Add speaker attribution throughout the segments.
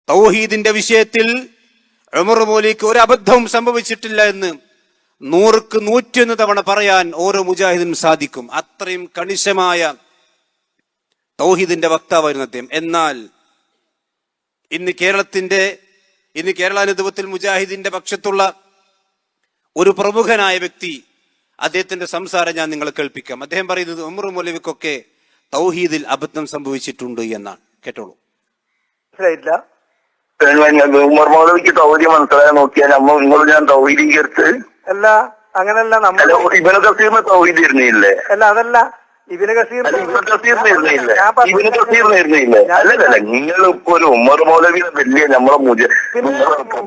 Speaker 1: തൗഹീദിന്റെ വിഷയത്തിൽ ഉമർ മൗലവിക്ക് ഒരു അബദ്ധവും സംഭവിച്ചിട്ടില്ല എന്ന് 100ക്ക് 101 തവണ പറയാൻ ഓരോ മുജാഹിദിനും സാധിക്കും. അത്രയും കണിശമായ തൗഹീദിന്റെ വക്താവായിരുന്നു അദ്ദേഹം. എന്നാൽ ഇന്ന് കേരള നേതൃത്വത്തിൽ മുജാഹിദിന്റെ പക്ഷത്തുള്ള ഒരു പ്രമുഖനായ വ്യക്തി, അദ്ദേഹത്തിന്റെ സംസാരം ഞാൻ നിങ്ങളെ കേൾപ്പിക്കാം. അദ്ദേഹം പറയുന്നത് ഉമർ മൗലവിക്കൊക്കെ തൗഹീദിൽ അബദ്ധം സംഭവിച്ചിട്ടുണ്ട് എന്നാണ്. കേട്ടോളൂ.
Speaker 2: ഉമർ മൗലവിക്ക് തൗഹീദ് മനസ്സിലായി നോക്കിയാൽ നിങ്ങൾ ഞാൻ തൗഹീദീകരിച്ച് അല്ല, അങ്ങനല്ല. നമ്മൾ ഇബ്നു കസീറിന് തൗഹീദ് ഇരുന്നില്ലേ? അല്ല, അതല്ല. ഇബ്നു കസീറിന് ഇരുന്നില്ലേ? അല്ലല്ല, നിങ്ങൾ ഇപ്പൊ ഒരു ഉമർ മൗലവിനെ വലിയ നമ്മളെ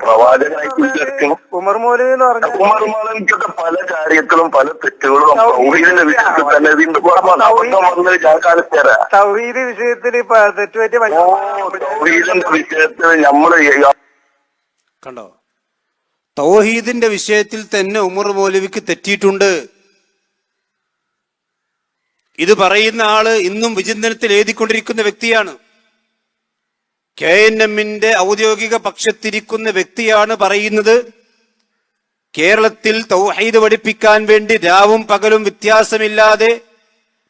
Speaker 2: പ്രവാചകനായിട്ട് ഉമർ മൗലവി എന്ന് പറഞ്ഞാൽ ഉമർ മൗലവിക്കൊക്കെ പല കാര്യങ്ങളും പല തെറ്റുകളും തൗഹീദിന്റെ വിഷയത്തിൽ തന്നെ ഞാൻ കാണിച്ചുതരാം. തൗഹീദ് വിഷയത്തിൽ തെറ്റുപറ്റിയ തൗഹീദിന്റെ വിഷയത്തിൽ നമ്മള്
Speaker 1: കണ്ടോ, തൗഹീദിന്റെ വിഷയത്തിൽ തന്നെ ഉമർ മൗലവിക്ക് തെറ്റിയിട്ടുണ്ട്. ഇത് പറയുന്ന ആള് ഇന്നും വിചിന്തനത്തിൽ എഴുതിക്കൊണ്ടിരിക്കുന്ന വ്യക്തിയാണ്. KNMന്റെ ഔദ്യോഗിക പക്ഷത്തിരിക്കുന്ന വ്യക്തിയാണ് പറയുന്നത് കേരളത്തിൽ തൗഹീദ് പഠിപ്പിക്കാൻ വേണ്ടി രാവും പകലും വ്യത്യാസമില്ലാതെ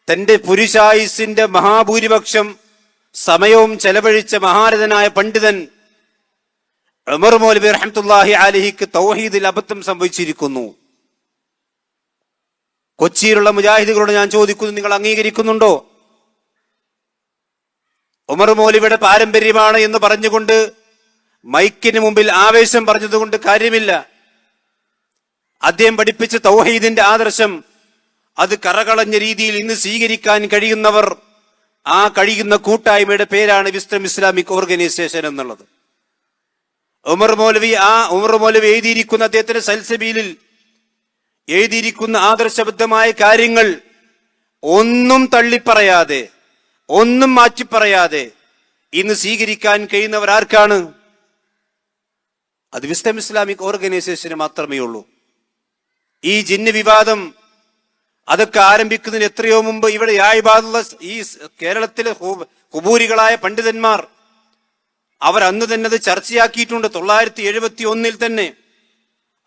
Speaker 1: തന്റെ പുരുഷായുസിന്റെ മഹാഭൂരിപക്ഷം സമയവും ചെലവഴിച്ച മഹാരഥനായ പണ്ഡിതൻ ഉമർ മൗലവി റഹ്മത്തുള്ളാഹി അലൈഹിക്ക് തൗഹീദിൽ അബദ്ധം സംഭവിച്ചിരിക്കുന്നു. കൊച്ചിയിലുള്ള മുജാഹിദുകളോട് ഞാൻ ചോദിക്കുന്നു, നിങ്ങൾ അംഗീകരിക്കുന്നുണ്ടോ? ഉമർ മൗലവിയുടെ പാരമ്പര്യമാണ് എന്ന് പറഞ്ഞുകൊണ്ട് മൈക്കിന് മുമ്പിൽ ആവേശം പറഞ്ഞതുകൊണ്ട് കാര്യമില്ല. അദ്ദേഹം പഠിപ്പിച്ച തൗഹീദിന്റെ ആദർശം അത് കറകളഞ്ഞ രീതിയിൽ ഇന്ന് സ്വീകരിക്കാൻ കഴിയുന്നവർ, ആ കഴിയുന്ന കൂട്ടായ്മയുടെ പേരാണ് വിസ്ഡം ഇസ്ലാമിക് ഓർഗനൈസേഷൻ എന്നുള്ളത്. ഉമർ മൗലവി എഴുതിയിരിക്കുന്ന അദ്ദേഹത്തിന്റെ സൽസബീലിൽ എഴുതിയിരിക്കുന്ന ആദർശബദ്ധമായ കാര്യങ്ങൾ ഒന്നും തള്ളിപ്പറയാതെ, ഒന്നും മാറ്റിപ്പറയാതെ ഇന്ന് സ്വീകരിക്കാൻ കഴിയുന്നവർ ആർക്കാണ്? അത് വിസ്ഡം ഇസ്ലാമിക് ഓർഗനൈസേഷന് മാത്രമേ ഉള്ളൂ. ഈ ജിന്ന് വിവാദം അതൊക്കെ ആരംഭിക്കുന്നതിന് എത്രയോ മുമ്പ് ഇവിടെ ഈ കേരളത്തിലെ ഖുബൂരികളായ പണ്ഡിതന്മാർ അവർ അന്ന് തന്നെ അത് ചർച്ചയാക്കിയിട്ടുണ്ട്. 971 തന്നെ.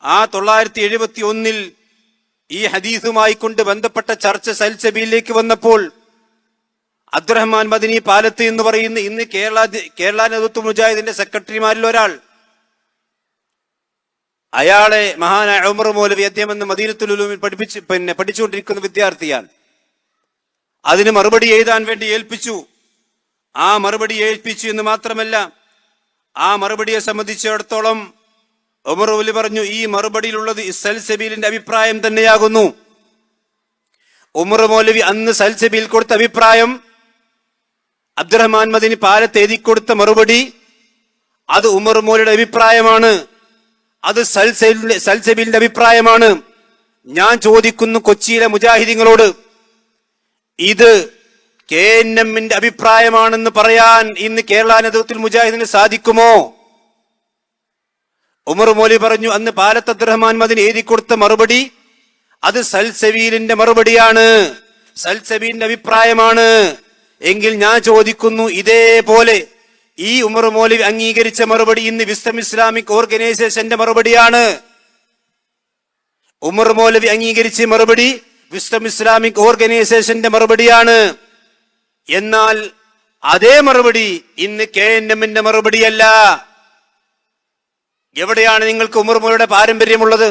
Speaker 1: ആ 971 ഈ ഹദീസുമായി കൊണ്ട് ബന്ധപ്പെട്ട ചർച്ച സൽസബീലിലേക്ക് വന്നപ്പോൾ അബ്ദുറഹ്മാൻ മദനി പാലത്ത് എന്ന് പറയുന്ന ഇന്ന് കേരള നേതൃത്വ മുജാഹിദിന്റെ സെക്രട്ടറിമാരിൽ ഒരാൾ, അയാളെ മഹാനായ ഉമർ മൗലവി അദ്ദേഹം എന്ന് മദീനത്തുൽ ഉലൂമിൽ പഠിച്ചുകൊണ്ടിരിക്കുന്ന വിദ്യാർത്ഥിയാണ്. അതിന് മറുപടി എഴുതാൻ വേണ്ടി ഏൽപ്പിച്ചു. ആ മറുപടി ഏൽപ്പിച്ചു എന്ന് മാത്രമല്ല, ആ മറുപടിയെ സംബന്ധിച്ചിടത്തോളം ഉമർ മൗലവി പറഞ്ഞു, ഈ മറുപടിയിലുള്ളത് സൽസബീലിന്റെ അഭിപ്രായം തന്നെയാകുന്നു. ഉമർ മൗലവി അന്ന് സൽസബീൽ കൊടുത്ത അഭിപ്രായം, അബ്ദുറഹ്മാൻ മദനി പാലത്ത് എഴുതി കൊടുത്ത മറുപടി, അത് ഉമർ മൗലവിയുടെ അഭിപ്രായമാണ്. അത് സൽസബീലിന്റെ അഭിപ്രായമാണ്. ഞാൻ ചോദിക്കുന്നു കൊച്ചിയിലെ മുജാഹിദീങ്ങളോട്, ഇത് KNMന്റെ അഭിപ്രായമാണെന്ന് പറയാൻ ഇന്ന് കേരള നേതൃത്വത്തിൽ മുജാഹിദിന് സാധിക്കുമോ? ഉമർ മൗലവി പറഞ്ഞു, അന്ന് പാലത്ത് അബ്ദുറഹ്മാൻ മദനി എഴുതി കൊടുത്ത മറുപടി അത് സൽസബീലിന്റെ മറുപടിയാണ്, സൽസബീലിന്റെ അഭിപ്രായമാണ്. എങ്കിൽ ഞാൻ ചോദിക്കുന്നു, ഇതേപോലെ ഈ ഉമർ മൗലവി അംഗീകരിച്ച മറുപടി ഇന്ന് വിസ്ഡം ഇസ്ലാമിക് ഓർഗനൈസേഷന്റെ മറുപടിയാണ്. ഉമർ മൗലവി അംഗീകരിച്ച മറുപടി വിസ്ഡം ഇസ്ലാമിക് ഓർഗനൈസേഷന്റെ മറുപടിയാണ്. എന്നാൽ അതേ മറുപടി ഇന്ന് KNMന്റെ മറുപടിയല്ല. എവിടെയാണ് നിങ്ങൾക്ക് ഉമർ മൗലവിയുടെ പാരമ്പര്യമുള്ളത്?